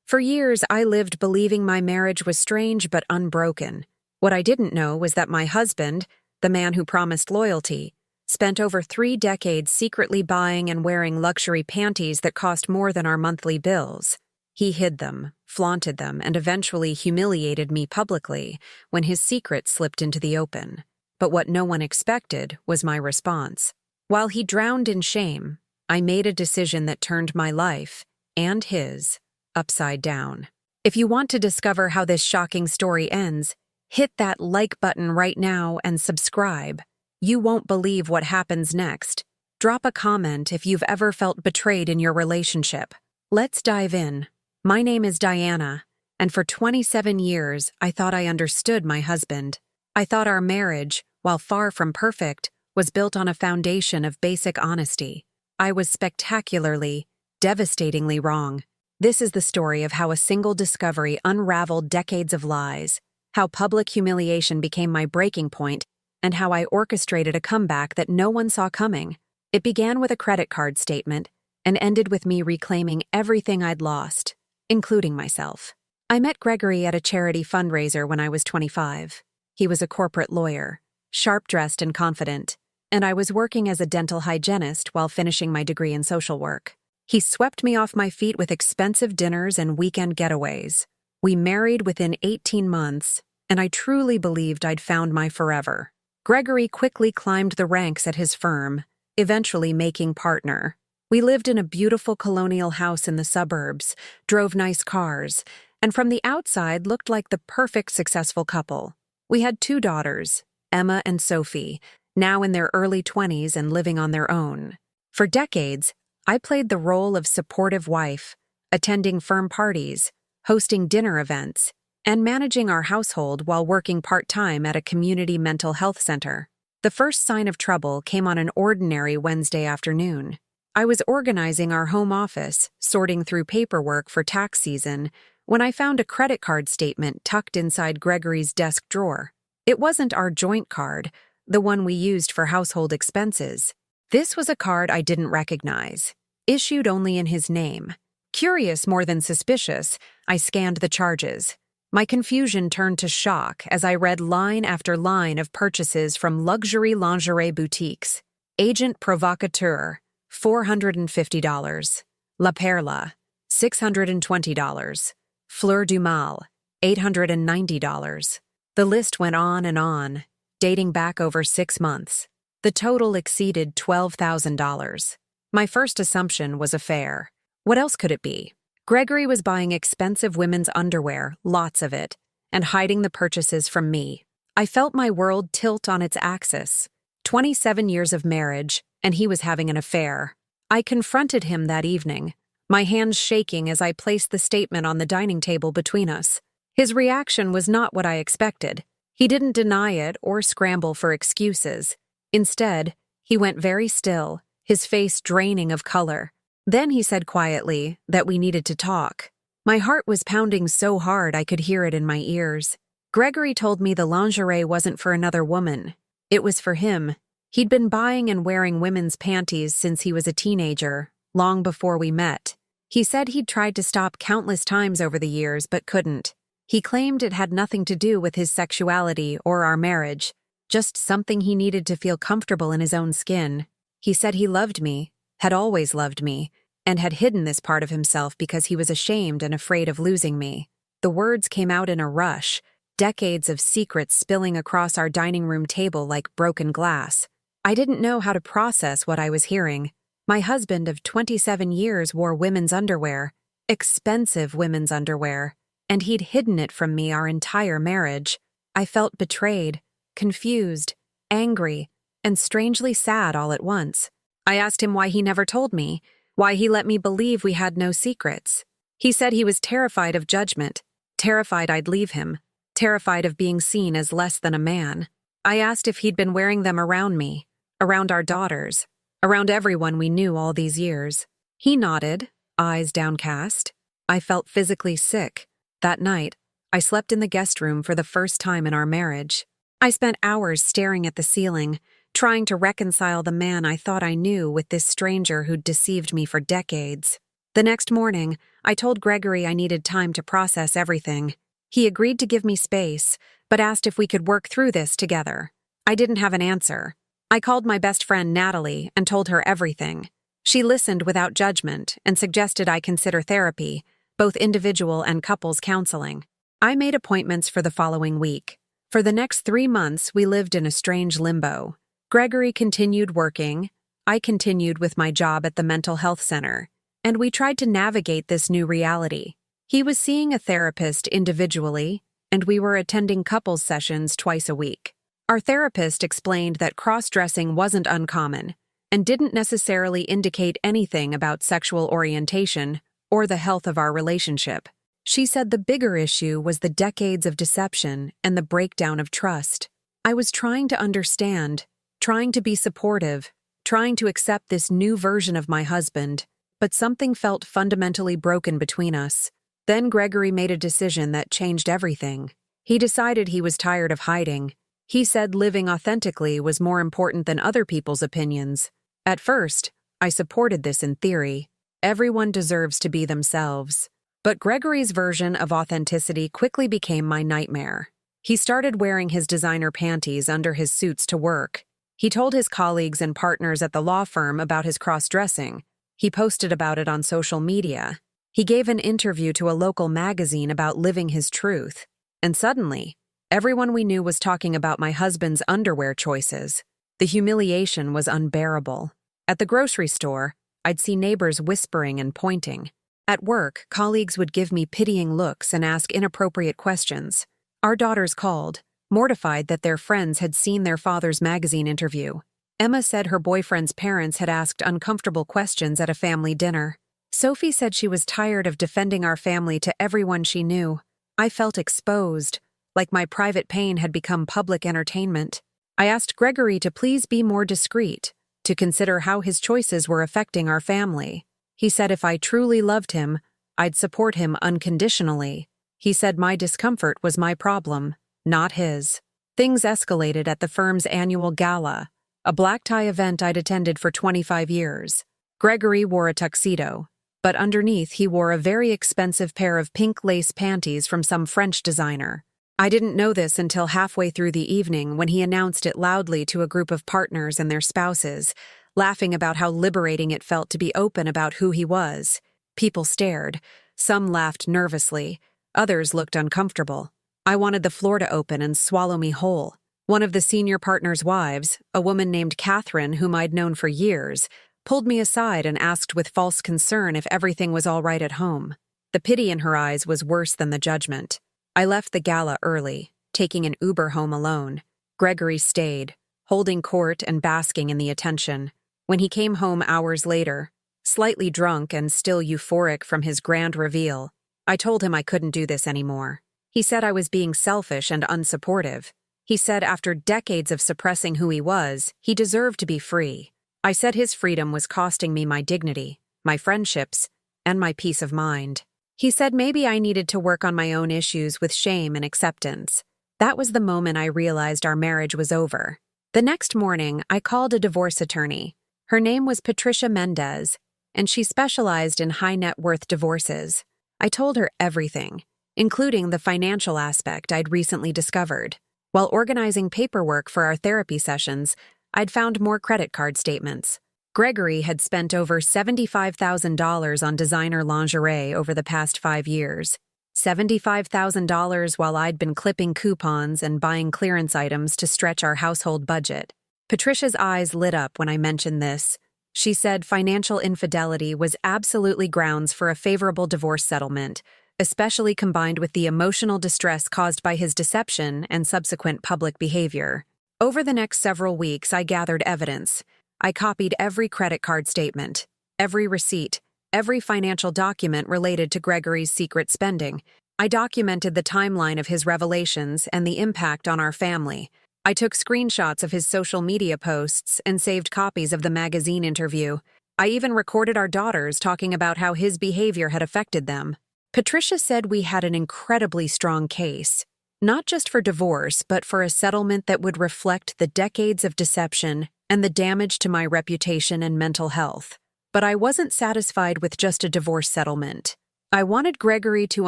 For years, I lived believing my marriage was strange but unbroken. What I didn't know was that my husband, the man who promised loyalty, spent over 3 decades secretly buying and wearing luxury panties that cost more than our monthly bills. He hid them, flaunted them, and eventually humiliated me publicly when his secret slipped into the open. But what no one expected was my response. While he drowned in shame, I made a decision that turned my life, and his, upside down. If you want to discover how this shocking story ends, hit that like button right now and subscribe. You won't believe what happens next. Drop a comment if you've ever felt betrayed in your relationship. Let's dive in. My name is Diana, and for 27 years, I thought I understood my husband. I thought our marriage, while far from perfect, was built on a foundation of basic honesty. I was spectacularly, devastatingly wrong. This is the story of how a single discovery unraveled decades of lies, how public humiliation became my breaking point, and how I orchestrated a comeback that no one saw coming. It began with a credit card statement and ended with me reclaiming everything I'd lost, including myself. I met Gregory at a charity fundraiser when I was 25. He was a corporate lawyer, sharp-dressed and confident, and I was working as a dental hygienist while finishing my degree in social work. He swept me off my feet with expensive dinners and weekend getaways. We married within 18 months, and I truly believed I'd found my forever. Gregory quickly climbed the ranks at his firm, eventually making partner. We lived in a beautiful colonial house in the suburbs, drove nice cars, and from the outside looked like the perfect successful couple. We had 2 daughters, Emma and Sophie, now in their early 20s and living on their own. For decades, I played the role of supportive wife, attending firm parties, hosting dinner events, and managing our household while working part-time at a community mental health center. The first sign of trouble came on an ordinary Wednesday afternoon. I was organizing our home office, sorting through paperwork for tax season, when I found a credit card statement tucked inside Gregory's desk drawer. It wasn't our joint card, the one we used for household expenses. This was a card I didn't recognize, issued only in his name. Curious more than suspicious, I scanned the charges. My confusion turned to shock as I read line after line of purchases from luxury lingerie boutiques. Agent Provocateur, $450. La Perla, $620. Fleur du Mal, $890. The list went on and on, dating back over 6 months. The total exceeded $12,000. My first assumption was a affair. What else could it be? Gregory was buying expensive women's underwear, lots of it, and hiding the purchases from me. I felt my world tilt on its axis. 27 years of marriage, and he was having an affair. I confronted him that evening, my hands shaking as I placed the statement on the dining table between us. His reaction was not what I expected. He didn't deny it or scramble for excuses. Instead, he went very still, his face draining of color. Then he said quietly that we needed to talk. My heart was pounding so hard I could hear it in my ears. Gregory told me the lingerie wasn't for another woman. It was for him. He'd been buying and wearing women's panties since he was a teenager, long before we met. He said he'd tried to stop countless times over the years but couldn't. He claimed it had nothing to do with his sexuality or our marriage, just something he needed to feel comfortable in his own skin. He said he loved me, had always loved me, and had hidden this part of himself because he was ashamed and afraid of losing me. The words came out in a rush, decades of secrets spilling across our dining room table like broken glass. I didn't know how to process what I was hearing. My husband of 27 years wore women's underwear, expensive women's underwear, and he'd hidden it from me our entire marriage. I felt betrayed, confused, angry, and strangely sad all at once. I asked him why he never told me, why he let me believe we had no secrets. He said he was terrified of judgment, terrified I'd leave him, terrified of being seen as less than a man. I asked if he'd been wearing them around me, around our daughters, around everyone we knew all these years. He nodded, eyes downcast. I felt physically sick. That night, I slept in the guest room for the first time in our marriage. I spent hours staring at the ceiling, trying to reconcile the man I thought I knew with this stranger who'd deceived me for decades. The next morning, I told Gregory I needed time to process everything. He agreed to give me space, but asked if we could work through this together. I didn't have an answer. I called my best friend Natalie and told her everything. She listened without judgment and suggested I consider therapy, both individual and couples counseling. I made appointments for the following week. For the next 3 months, we lived in a strange limbo. Gregory continued working, I continued with my job at the mental health center, and we tried to navigate this new reality. He was seeing a therapist individually, and we were attending couples sessions twice a week. Our therapist explained that cross-dressing wasn't uncommon and didn't necessarily indicate anything about sexual orientation or the health of our relationship. She said the bigger issue was the decades of deception and the breakdown of trust. I was trying to understand, trying to be supportive, trying to accept this new version of my husband, but something felt fundamentally broken between us. Then Gregory made a decision that changed everything. He decided he was tired of hiding. He said living authentically was more important than other people's opinions. At first, I supported this in theory. Everyone deserves to be themselves. But Gregory's version of authenticity quickly became my nightmare. He started wearing his designer panties under his suits to work. He told his colleagues and partners at the law firm about his cross-dressing. He posted about it on social media. He gave an interview to a local magazine about living his truth. And suddenly, everyone we knew was talking about my husband's underwear choices. The humiliation was unbearable. At the grocery store, I'd see neighbors whispering and pointing. At work, colleagues would give me pitying looks and ask inappropriate questions. Our daughters called, mortified that their friends had seen their father's magazine interview. Emma said her boyfriend's parents had asked uncomfortable questions at a family dinner. Sophie said she was tired of defending our family to everyone she knew. I felt exposed, like my private pain had become public entertainment. I asked Gregory to please be more discreet, to consider how his choices were affecting our family. He said if I truly loved him, I'd support him unconditionally. He said my discomfort was my problem, not his. Things escalated at the firm's annual gala, a black tie event I'd attended for 25 years. Gregory wore a tuxedo, but underneath he wore a very expensive pair of pink lace panties from some French designer. I didn't know this until halfway through the evening when he announced it loudly to a group of partners and their spouses, laughing about how liberating it felt to be open about who he was. People stared. Some laughed nervously. Others looked uncomfortable. I wanted the floor to open and swallow me whole. One of the senior partner's wives, a woman named Catherine whom I'd known for years, pulled me aside and asked with false concern if everything was all right at home. The pity in her eyes was worse than the judgment. I left the gala early, taking an Uber home alone. Gregory stayed, holding court and basking in the attention. When he came home hours later, slightly drunk and still euphoric from his grand reveal, I told him I couldn't do this anymore. He said I was being selfish and unsupportive. He said after decades of suppressing who he was, he deserved to be free. I said his freedom was costing me my dignity, my friendships, and my peace of mind. He said maybe I needed to work on my own issues with shame and acceptance. That was the moment I realized our marriage was over. The next morning, I called a divorce attorney. Her name was Patricia Mendez, and she specialized in high-net-worth divorces. I told her everything, including the financial aspect I'd recently discovered. While organizing paperwork for our therapy sessions, I'd found more credit card statements. Gregory had spent over $75,000 on designer lingerie over the past 5 years. $75,000 while I'd been clipping coupons and buying clearance items to stretch our household budget. Patricia's eyes lit up when I mentioned this. She said financial infidelity was absolutely grounds for a favorable divorce settlement, especially combined with the emotional distress caused by his deception and subsequent public behavior. Over the next several weeks, I gathered evidence. I copied every credit card statement, every receipt, every financial document related to Gregory's secret spending. I documented the timeline of his revelations and the impact on our family. I took screenshots of his social media posts and saved copies of the magazine interview. I even recorded our daughters talking about how his behavior had affected them. Patricia said we had an incredibly strong case, not just for divorce, but for a settlement that would reflect the decades of deception and the damage to my reputation and mental health. But I wasn't satisfied with just a divorce settlement. I wanted Gregory to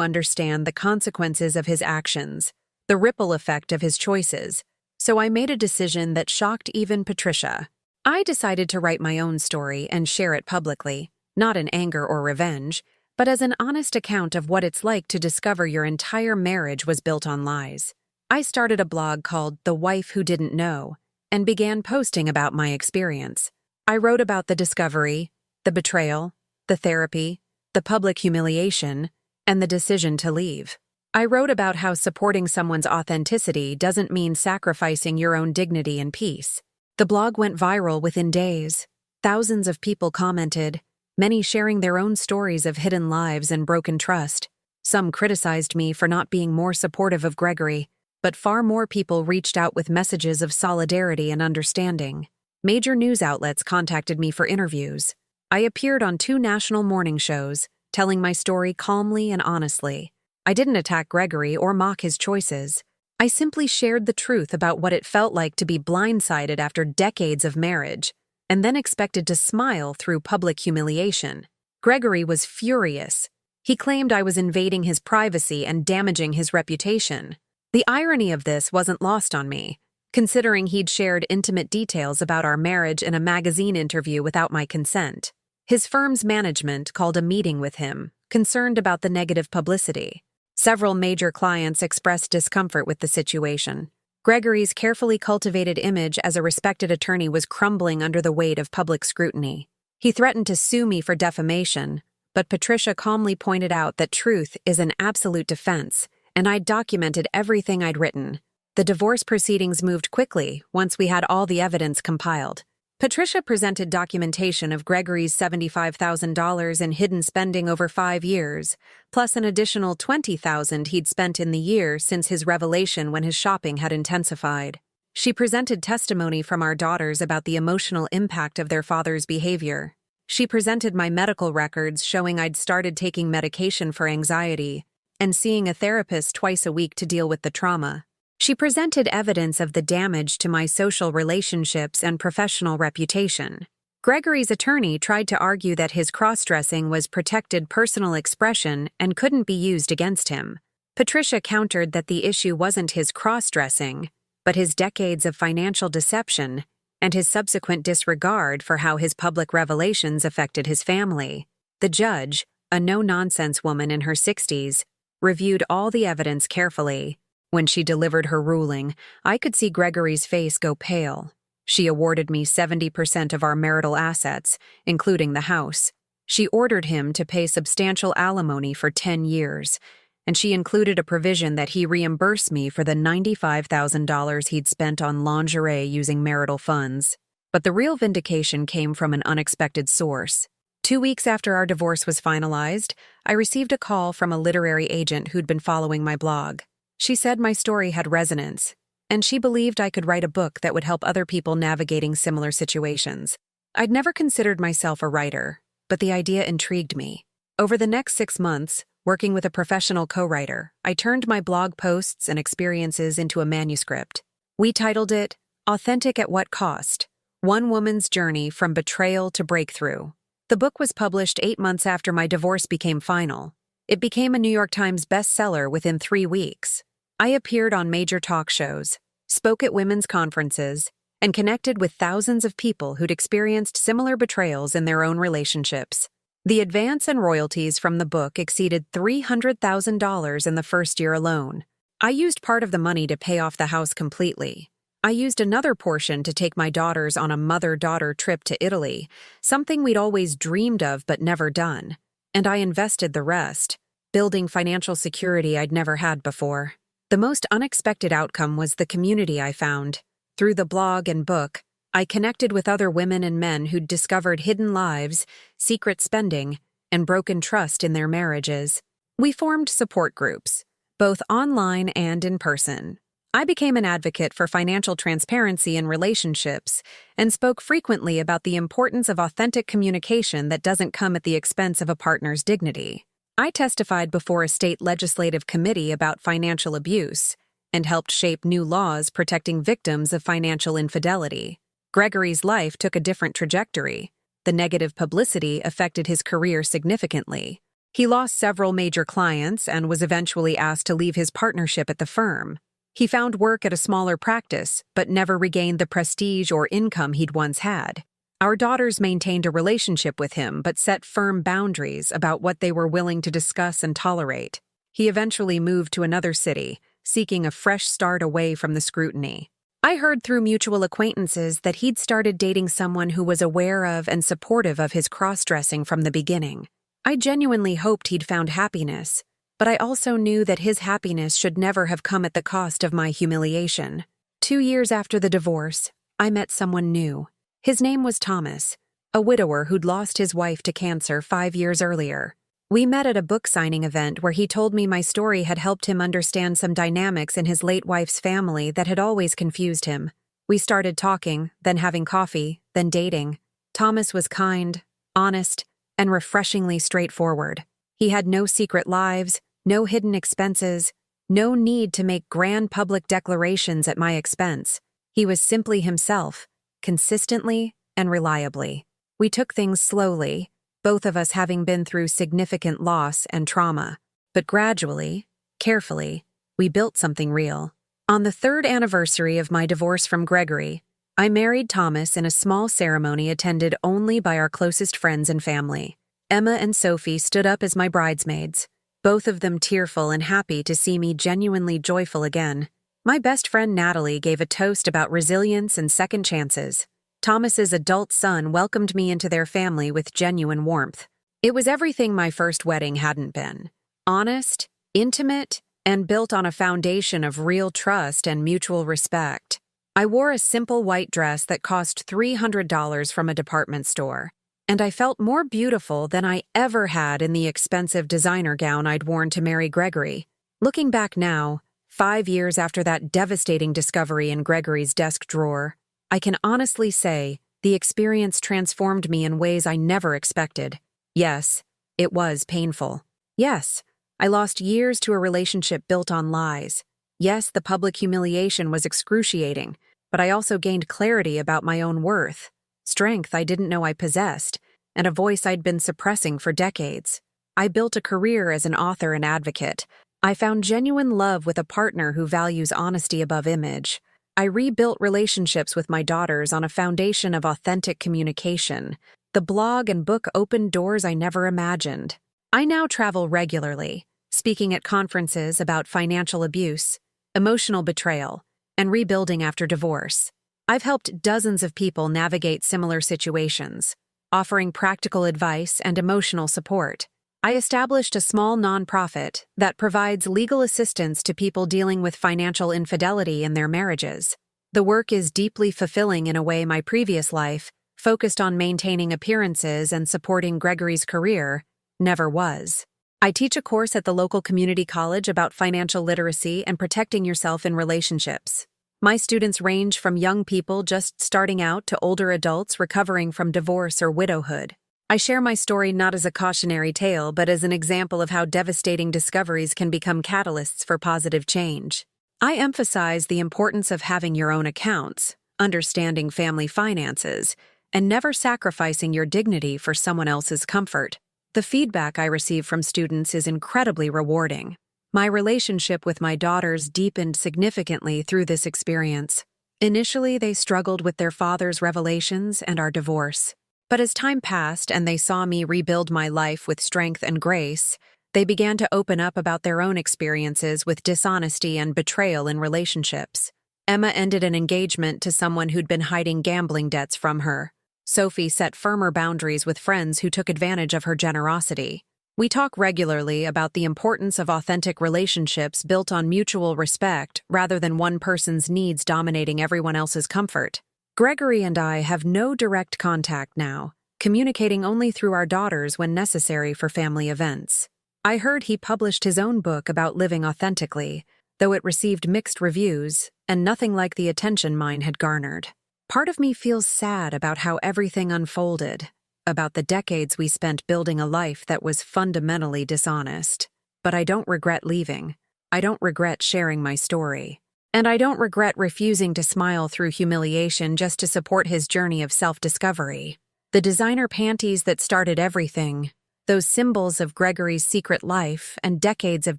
understand the consequences of his actions, the ripple effect of his choices, so I made a decision that shocked even Patricia. I decided to write my own story and share it publicly, not in anger or revenge, but as an honest account of what it's like to discover your entire marriage was built on lies. I started a blog called The Wife Who Didn't Know and began posting about my experience. I wrote about the discovery, the betrayal, the therapy, the public humiliation, and the decision to leave. I wrote about how supporting someone's authenticity doesn't mean sacrificing your own dignity and peace. The blog went viral within days. Thousands of people commented, many sharing their own stories of hidden lives and broken trust. Some criticized me for not being more supportive of Gregory, but far more people reached out with messages of solidarity and understanding. Major news outlets contacted me for interviews. I appeared on 2 national morning shows, telling my story calmly and honestly. I didn't attack Gregory or mock his choices. I simply shared the truth about what it felt like to be blindsided after decades of marriage, and then expected to smile through public humiliation. Gregory was furious. He claimed I was invading his privacy and damaging his reputation. The irony of this wasn't lost on me, considering he'd shared intimate details about our marriage in a magazine interview without my consent. His firm's management called a meeting with him, concerned about the negative publicity. Several major clients expressed discomfort with the situation. Gregory's carefully cultivated image as a respected attorney was crumbling under the weight of public scrutiny. He threatened to sue me for defamation, but Patricia calmly pointed out that truth is an absolute defense, and I'd documented everything I'd written. The divorce proceedings moved quickly once we had all the evidence compiled. Patricia presented documentation of Gregory's $75,000 in hidden spending over 5 years, plus an additional $20,000 he'd spent in the year since his revelation when his shopping had intensified. She presented testimony from our daughters about the emotional impact of their father's behavior. She presented my medical records showing I'd started taking medication for anxiety and seeing a therapist twice a week to deal with the trauma. She presented evidence of the damage to my social relationships and professional reputation. Gregory's attorney tried to argue that his cross-dressing was protected personal expression and couldn't be used against him. Patricia countered that the issue wasn't his cross-dressing, but his decades of financial deception and his subsequent disregard for how his public revelations affected his family. The judge, a no-nonsense woman in her 60s, reviewed all the evidence carefully. When she delivered her ruling, I could see Gregory's face go pale. She awarded me 70% of our marital assets, including the house. She ordered him to pay substantial alimony for 10 years, and she included a provision that he reimburse me for the $95,000 he'd spent on lingerie using marital funds. But the real vindication came from an unexpected source. 2 weeks after our divorce was finalized, I received a call from a literary agent who'd been following my blog. She said my story had resonance, and she believed I could write a book that would help other people navigating similar situations. I'd never considered myself a writer, but the idea intrigued me. Over the next 6 months, working with a professional co-writer, I turned my blog posts and experiences into a manuscript. We titled it, Authentic at What Cost? One Woman's Journey from Betrayal to Breakthrough. The book was published 8 months after my divorce became final. It became a New York Times bestseller within 3 weeks. I appeared on major talk shows, spoke at women's conferences, and connected with thousands of people who'd experienced similar betrayals in their own relationships. The advance and royalties from the book exceeded $300,000 in the first year alone. I used part of the money to pay off the house completely. I used another portion to take my daughters on a mother-daughter trip to Italy, something we'd always dreamed of but never done. And I invested the rest, building financial security I'd never had before. The most unexpected outcome was the community I found. Through the blog and book, I connected with other women and men who'd discovered hidden lives, secret spending, and broken trust in their marriages. We formed support groups, both online and in person. I became an advocate for financial transparency in relationships and spoke frequently about the importance of authentic communication that doesn't come at the expense of a partner's dignity. I testified before a state legislative committee about financial abuse and helped shape new laws protecting victims of financial infidelity. Gregory's life took a different trajectory. The negative publicity affected his career significantly. He lost several major clients and was eventually asked to leave his partnership at the firm. He found work at a smaller practice, but never regained the prestige or income he'd once had. Our daughters maintained a relationship with him, but set firm boundaries about what they were willing to discuss and tolerate. He eventually moved to another city, seeking a fresh start away from the scrutiny. I heard through mutual acquaintances that he'd started dating someone who was aware of and supportive of his cross-dressing from the beginning. I genuinely hoped he'd found happiness, but I also knew that his happiness should never have come at the cost of my humiliation. 2 years after the divorce, I met someone new. His name was Thomas, a widower who'd lost his wife to cancer 5 years earlier. We met at a book signing event where he told me my story had helped him understand some dynamics in his late wife's family that had always confused him. We started talking, then having coffee, then dating. Thomas was kind, honest, and refreshingly straightforward. He had no secret lives, no hidden expenses, no need to make grand public declarations at my expense. He was simply himself, consistently and reliably. We took things slowly, both of us having been through significant loss and trauma. But gradually, carefully, we built something real. On the 3rd anniversary of my divorce from Gregory, I married Thomas in a small ceremony attended only by our closest friends and family. Emma and Sophie stood up as my bridesmaids, both of them tearful and happy to see me genuinely joyful again. My best friend Natalie gave a toast about resilience and second chances. Thomas's adult son welcomed me into their family with genuine warmth. It was everything my first wedding hadn't been. Honest, intimate, and built on a foundation of real trust and mutual respect. I wore a simple white dress that cost $300 from a department store, and I felt more beautiful than I ever had in the expensive designer gown I'd worn to marry Gregory. Looking back now, 5 years after that devastating discovery in Gregory's desk drawer, I can honestly say the experience transformed me in ways I never expected. Yes, it was painful. Yes, I lost years to a relationship built on lies. Yes, the public humiliation was excruciating, but I also gained clarity about my own worth, strength I didn't know I possessed, and a voice I'd been suppressing for decades. I built a career as an author and advocate. I found genuine love with a partner who values honesty above image. I rebuilt relationships with my daughters on a foundation of authentic communication. The blog and book opened doors I never imagined. I now travel regularly, speaking at conferences about financial abuse, emotional betrayal, and rebuilding after divorce. I've helped dozens of people navigate similar situations, offering practical advice and emotional support. I established a small nonprofit that provides legal assistance to people dealing with financial infidelity in their marriages. The work is deeply fulfilling in a way my previous life, focused on maintaining appearances and supporting Gregory's career, never was. I teach a course at the local community college about financial literacy and protecting yourself in relationships. My students range from young people just starting out to older adults recovering from divorce or widowhood. I share my story not as a cautionary tale, but as an example of how devastating discoveries can become catalysts for positive change. I emphasize the importance of having your own accounts, understanding family finances, and never sacrificing your dignity for someone else's comfort. The feedback I receive from students is incredibly rewarding. My relationship with my daughters deepened significantly through this experience. Initially, they struggled with their father's revelations and our divorce. But as time passed and they saw me rebuild my life with strength and grace, they began to open up about their own experiences with dishonesty and betrayal in relationships. Emma ended an engagement to someone who'd been hiding gambling debts from her. Sophie set firmer boundaries with friends who took advantage of her generosity. We talk regularly about the importance of authentic relationships built on mutual respect rather than one person's needs dominating everyone else's comfort. Gregory and I have no direct contact now, communicating only through our daughters when necessary for family events. I heard he published his own book about living authentically, though it received mixed reviews and nothing like the attention mine had garnered. Part of me feels sad about how everything unfolded, about the decades we spent building a life that was fundamentally dishonest. But I don't regret leaving. I don't regret sharing my story. And I don't regret refusing to smile through humiliation just to support his journey of self-discovery. The designer panties that started everything, those symbols of Gregory's secret life and decades of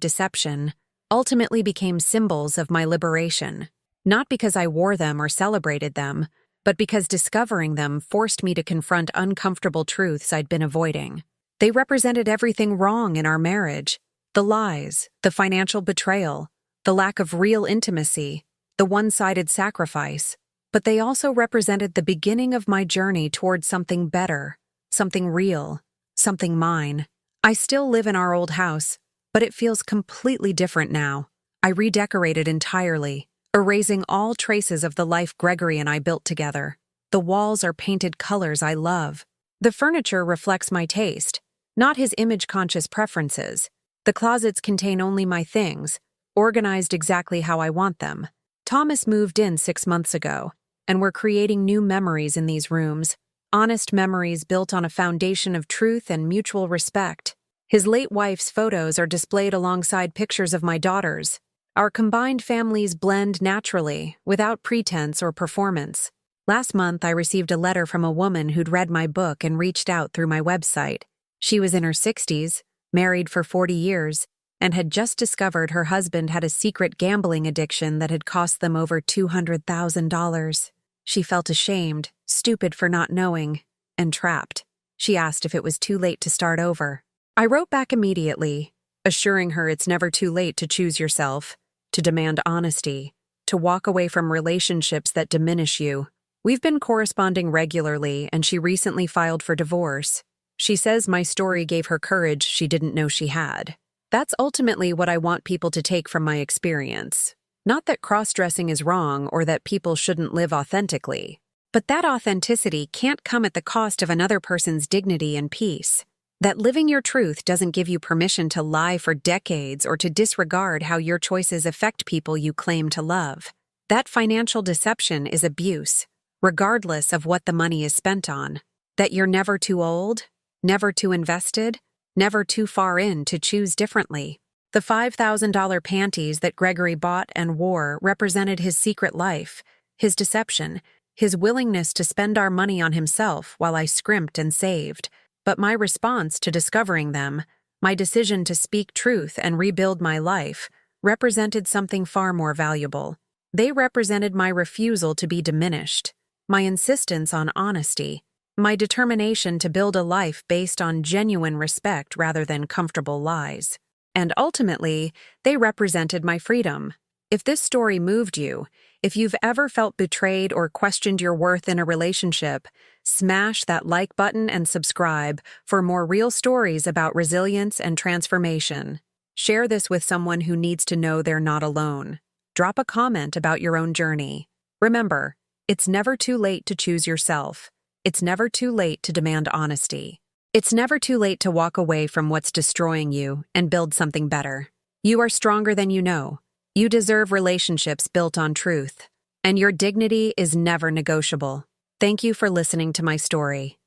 deception, ultimately became symbols of my liberation. Not because I wore them or celebrated them, but because discovering them forced me to confront uncomfortable truths I'd been avoiding. They represented everything wrong in our marriage: the lies, the financial betrayal, the lack of real intimacy, the one-sided sacrifice. But they also represented the beginning of my journey toward something better, something real, something mine. I still live in our old house, but it feels completely different now. I redecorated entirely, erasing all traces of the life Gregory and I built together. The walls are painted colors I love. The furniture reflects my taste, not his image-conscious preferences. The closets contain only my things, organized exactly how I want them. Thomas moved in 6 months ago, and we're creating new memories in these rooms, honest memories built on a foundation of truth and mutual respect. His late wife's photos are displayed alongside pictures of my daughters. Our combined families blend naturally, without pretense or performance. Last month, I received a letter from a woman who'd read my book and reached out through my website. She was in her 60s, married for 40 years, and had just discovered her husband had a secret gambling addiction that had cost them over $200,000. She felt ashamed, stupid for not knowing, and trapped. She asked if it was too late to start over. I wrote back immediately, assuring her it's never too late to choose yourself, to demand honesty, to walk away from relationships that diminish you. We've been corresponding regularly, and she recently filed for divorce. She says my story gave her courage she didn't know she had. That's ultimately what I want people to take from my experience. Not that cross-dressing is wrong or that people shouldn't live authentically, but that authenticity can't come at the cost of another person's dignity and peace. That living your truth doesn't give you permission to lie for decades or to disregard how your choices affect people you claim to love. That financial deception is abuse, regardless of what the money is spent on. That you're never too old, never too invested, never too far in to choose differently. The $5,000 panties that Gregory bought and wore represented his secret life, his deception, his willingness to spend our money on himself while I scrimped and saved. But my response to discovering them, my decision to speak truth and rebuild my life, represented something far more valuable. They represented my refusal to be diminished, my insistence on honesty, my determination to build a life based on genuine respect rather than comfortable lies. And ultimately, they represented my freedom. If this story moved you, if you've ever felt betrayed or questioned your worth in a relationship, smash that like button and subscribe for more real stories about resilience and transformation. Share this with someone who needs to know they're not alone. Drop a comment about your own journey. Remember, it's never too late to choose yourself. It's never too late to demand honesty. It's never too late to walk away from what's destroying you and build something better. You are stronger than you know. You deserve relationships built on truth, and your dignity is never negotiable. Thank you for listening to my story.